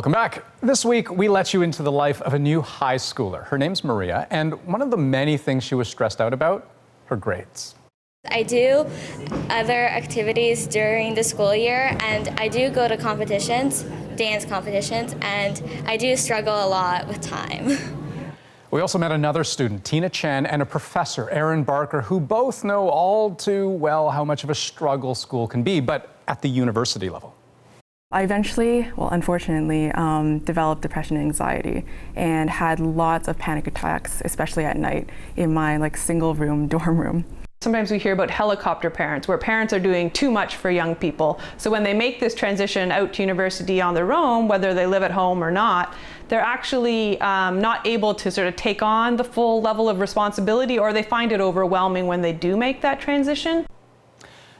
Welcome back. This week, we let you into the life of a new high schooler. Her name's Maria, and one of the many things she was stressed out about, her grades. I do other activities during the school year, and I do go to competitions, dance competitions, and I do struggle a lot with time. We also met another student, Tina Chen, and a professor, Aaron Barker, who both know all too well how much of a struggle school can be, but at the university level. I eventually, unfortunately, developed depression and anxiety and had lots of panic attacks, especially at night, in my single room dorm room. Sometimes we hear about helicopter parents, where parents are doing too much for young people. So when they make this transition out to university on their own, whether they live at home or not, they're actually not able to sort of take on the full level of responsibility, or they find it overwhelming when they do make that transition.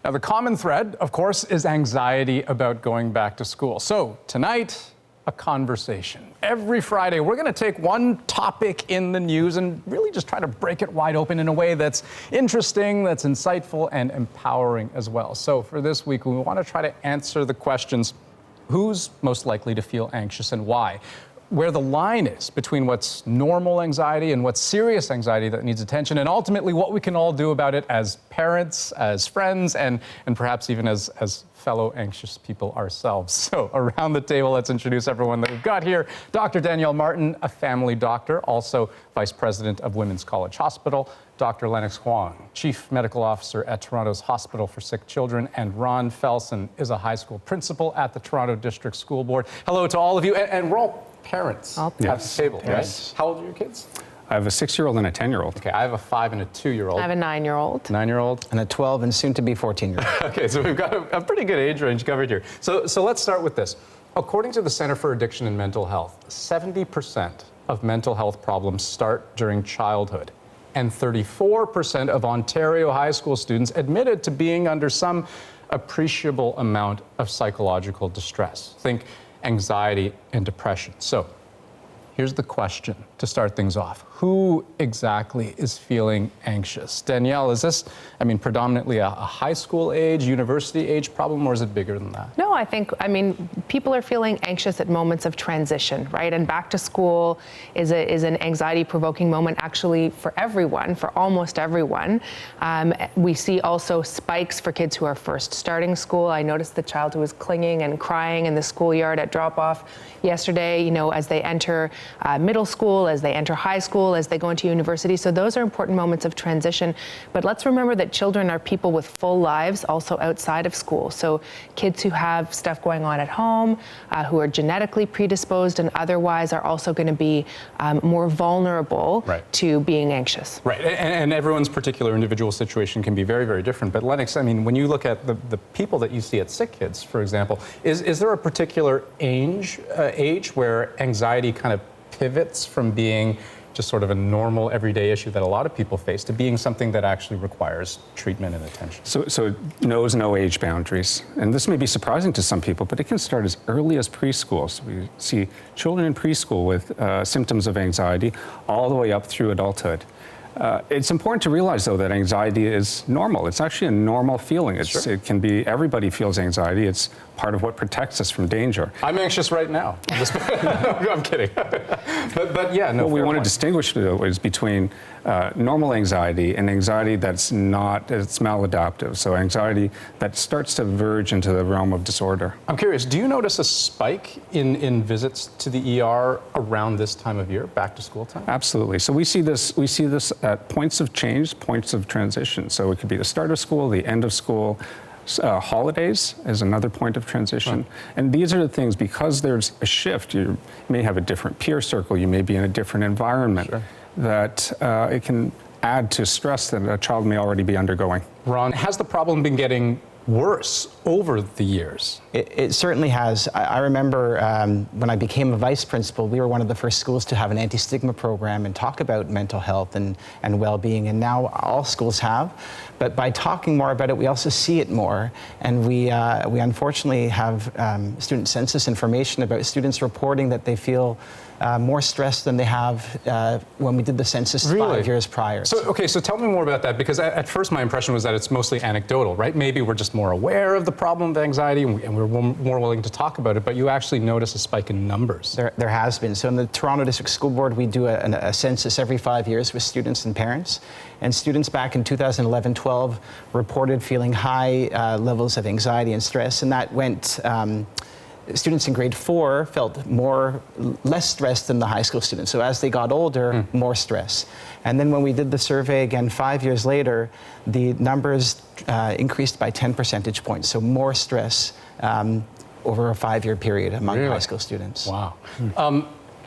Now, the common thread, of course, is anxiety about going back to school. So tonight, a conversation. Every Friday, we're going to take one topic in the news and really just try to break it wide open in a way that's interesting, that's insightful, and empowering as well. So for this week, we want to try to answer the questions: who's most likely to feel anxious and why? Where the line is between what's normal anxiety and what's serious anxiety that needs attention, and ultimately what we can all do about it as parents, as friends, and perhaps even as fellow anxious people ourselves. So around the table, let's introduce everyone that we've got here. Dr. Danielle Martin, a family doctor, also Vice President of Women's College Hospital. Dr. Lennox Huang, Chief Medical Officer at Toronto's Hospital for Sick Children, and Ron Felsen is a high school principal at the Toronto District School Board. Hello to all of you, and we're all parents at the table, right? How old are your kids? I have a 6-year-old and a 10-year-old. Okay, I have a 5 and a 2-year-old. I have a 9-year-old. 9-year-old? And a 12 and soon to be 14-year-old. Okay, so we've got a pretty good age range covered here. So let's start with this. According to the Center for Addiction and Mental Health, 70% of mental health problems start during childhood. And 34% of Ontario high school students admitted to being under some appreciable amount of psychological distress. Think anxiety and depression. So here's the question to start things off. Who exactly is feeling anxious? Danielle, is this, predominantly a high school age, university age problem, or is it bigger than that? No, I think, people are feeling anxious at moments of transition, right? And back to school is an anxiety-provoking moment actually for everyone, for almost everyone. We see also spikes for kids who are first starting school. I noticed the child who was clinging and crying in the schoolyard at drop-off yesterday, as they enter middle school, as they enter high school, as they go into university. So those are important moments of transition. But let's remember that children are people with full lives also outside of school. So kids who have stuff going on at home, who are genetically predisposed and otherwise, are also going to be more vulnerable to being anxious. Right, and everyone's particular individual situation can be very, very different. But Lennox, when you look at the people that you see at Sick Kids, for example, is there a particular age where anxiety kind of pivots from being just sort of a normal everyday issue that a lot of people face to being something that actually requires treatment and attention? So it knows no age boundaries. And this may be surprising to some people, but it can start as early as preschool. So we see children in preschool with symptoms of anxiety all the way up through adulthood. It's important to realize, though, that anxiety is normal. It's actually a normal feeling. It can be, everybody feels anxiety. It's part of what protects us from danger. I'm anxious right now. I'm kidding. but yeah, no. What we want to distinguish, though, is between normal anxiety and anxiety that's maladaptive. So anxiety that starts to verge into the realm of disorder. I'm curious, do you notice a spike in visits to the ER around this time of year, back to school time? Absolutely. So we see this at points of change, points of transition. So it could be the start of school, the end of school. Holidays is another point of transition. And these are the things, because there's a shift, you may have a different peer circle, you may be in a different environment, that it can add to stress that a child may already be undergoing. Ron, has the problem been getting worse over the years? It certainly has. I remember when I became a vice principal, we were one of the first schools to have an anti-stigma program and talk about mental health and well-being, and now all schools have. But by talking more about it, we also see it more, and we unfortunately have student census information about students reporting that they feel more stress than they have when we did the census 5 years prior. So, okay, so tell me more about that, because at first my impression was that it's mostly anecdotal, right? Maybe we're just more aware of the problem of anxiety and we're more willing to talk about it, but you actually notice a spike in numbers. There has been. So in the Toronto District School Board, we do a census every 5 years with students and parents. And students back in 2011-12 reported feeling high levels of anxiety and stress, and that went students in grade 4 felt less stressed than the high school students. So as they got older, more stress. And then when we did the survey again 5 years later, the numbers increased by 10 percentage points. So more stress over a 5-year period among high school students. Wow.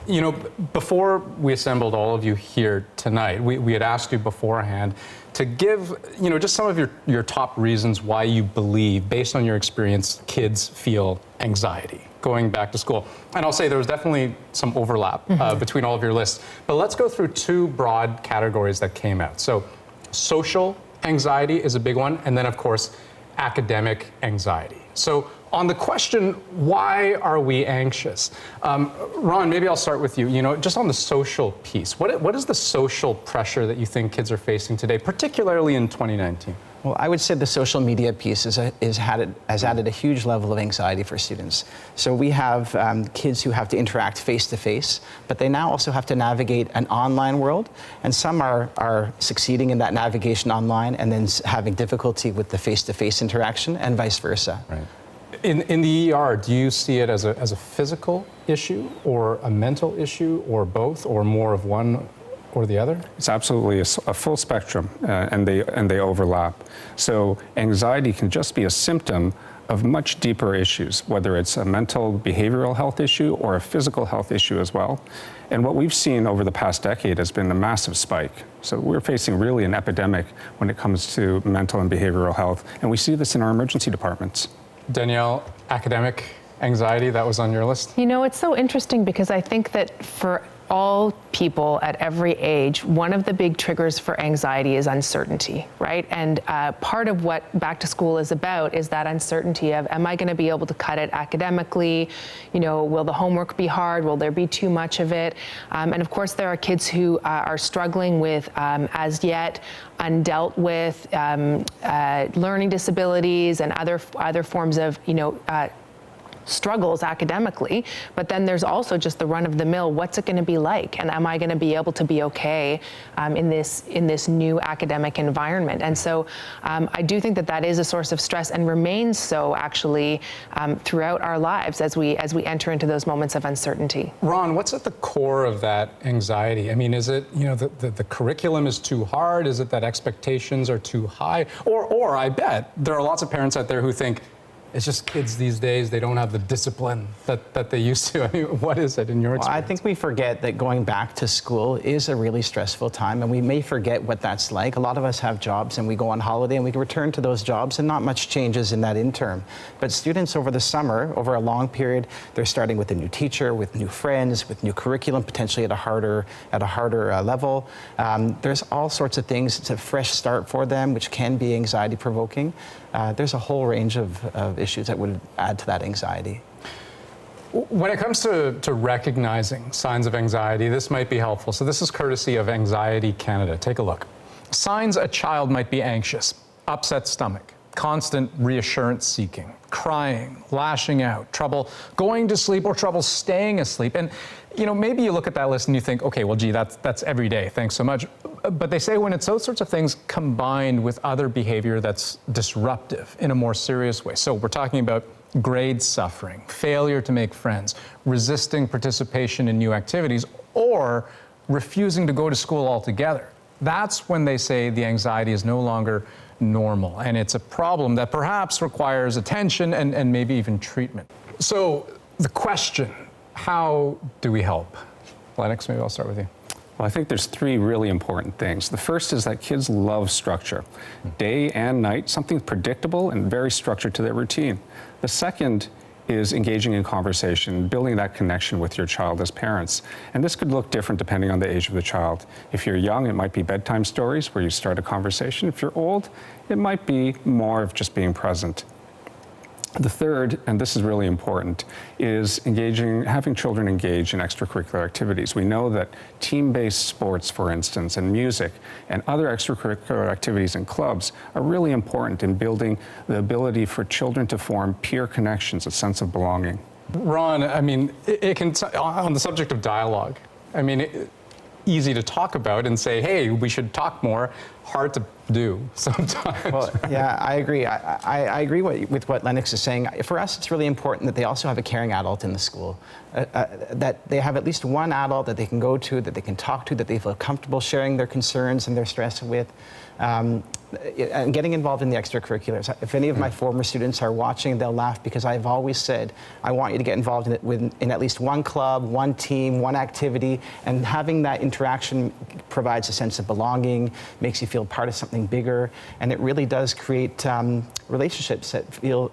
You know, before we assembled all of you here tonight, we had asked you beforehand to give, you know, just some of your top reasons why you believe, based on your experience, kids feel anxiety going back to school. And I'll say there was definitely some overlap between all of your lists. But let's go through 2 broad categories that came out. So social anxiety is a big one, and then, of course, academic anxiety. So on the question, why are we anxious? Ron, maybe I'll start with you. You know, just on the social piece, what is the social pressure that you think kids are facing today, particularly in 2019? Well, I would say the social media piece has added a huge level of anxiety for students. So we have kids who have to interact face-to-face, but they now also have to navigate an online world, and some are succeeding in that navigation online and then having difficulty with the face-to-face interaction, and vice versa. Right. In the ER, do you see it as a physical issue or a mental issue or both, or more of one or the other? It's absolutely a full spectrum, and they overlap. So anxiety can just be a symptom of much deeper issues, whether it's a mental behavioral health issue or a physical health issue as well. And what we've seen over the past decade has been a massive spike. So we're facing really an epidemic when it comes to mental and behavioral health, and we see this in our emergency departments. Danielle, academic anxiety, that was on your list? You know, it's so interesting because I think that for all people at every age, one of the big triggers for anxiety is uncertainty, right? And part of what back to school is about is that uncertainty of, am I going to be able to cut it academically? You know, will the homework be hard? Will there be too much of it? And of course, there are kids who are struggling with, as yet, undealt with learning disabilities and other forms of, you know, struggles academically, but then there's also just the run-of-the-mill, what's it going to be like, and am I going to be able to be okay in this new academic environment? And so I do think that is a source of stress and remains so actually throughout our lives as we enter into those moments of uncertainty. Ron, what's at the core of that anxiety? I mean, is it, you know, the curriculum is too hard? Is it that expectations are too high? Or I bet there are lots of parents out there who think, it's just kids these days, they don't have the discipline that they used to. I mean, what is it in your experience? Well, I think we forget that going back to school is a really stressful time, and we may forget what that's like. A lot of us have jobs and we go on holiday and we can return to those jobs and not much changes in that interim. But students over the summer, over a long period, they're starting with a new teacher, with new friends, with new curriculum, potentially at a harder level. There's all sorts of things. It's a fresh start for them, which can be anxiety provoking. There's a whole range of issues that would add to that anxiety. When it comes to recognizing signs of anxiety, this might be helpful. So this is courtesy of Anxiety Canada. Take a look. Signs a child might be anxious: upset stomach, constant reassurance seeking, crying, lashing out, trouble going to sleep or trouble staying asleep. And you know, maybe you look at that list and you think, okay, well, gee, that's every day, thanks so much. But they say when it's those sorts of things combined with other behavior that's disruptive in a more serious way. So we're talking about grade suffering, failure to make friends, resisting participation in new activities, or refusing to go to school altogether. That's when they say the anxiety is no longer normal, and it's a problem that perhaps requires attention and maybe even treatment. So the question, how do we help? Lennox, maybe I'll start with you. Well, I think there's 3 really important things. The first is that kids love structure. Day and night, something predictable and very structured to their routine. The second is engaging in conversation, building that connection with your child as parents. And this could look different depending on the age of the child. If you're young, it might be bedtime stories where you start a conversation. If you're old, it might be more of just being present. The third, and this is really important, is having children engage in extracurricular activities. We know that team-based sports, for instance, and music, and other extracurricular activities and clubs are really important in building the ability for children to form peer connections, a sense of belonging. Ron, I mean, it can, on the subject of dialogue, I mean, easy to talk about and say, hey, we should talk more, hard to do sometimes. Well, yeah, I agree. I agree with what Lennox is saying. For us, it's really important that they also have a caring adult in the school, that they have at least one adult that they can go to, that they can talk to, that they feel comfortable sharing their concerns and their stress with. And getting involved in the extracurriculars. If any of my former students are watching, they'll laugh because I've always said, I want you to get involved in at least one club, one team, one activity, and having that interaction provides a sense of belonging, makes you feel part of something bigger, and it really does create relationships that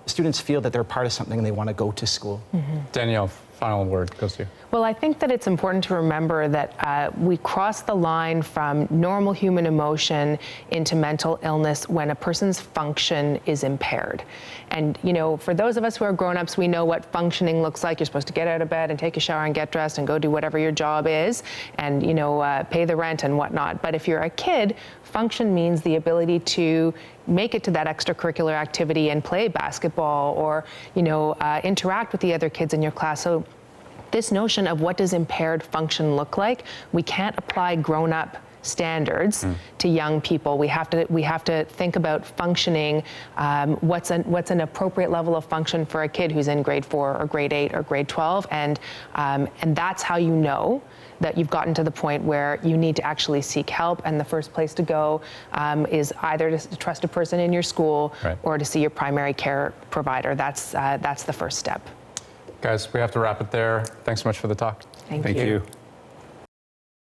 students feel that they're part of something and they want to go to school. Mm-hmm. Danielle, final word goes to you. Well, I think that it's important to remember that we cross the line from normal human emotion into mental illness when a person's function is impaired. And, you know, for those of us who are grown-ups, we know what functioning looks like. You're supposed to get out of bed and take a shower and get dressed and go do whatever your job is and, you know, pay the rent and whatnot. But if you're a kid, function means the ability to make it to that extracurricular activity and play basketball or, you know, interact with the other kids in your class. So this notion of what does impaired function look like, we can't apply grown-up standards to young people. We have to think about functioning, what's an appropriate level of function for a kid who's in grade 4 or grade 8 or grade 12, and that's how you know that you've gotten to the point where you need to actually seek help, and the first place to go is either to trust a person in your school or to see your primary care provider. That's the first step. Guys, we have to wrap it there. Thanks so much for the talk. Thank you.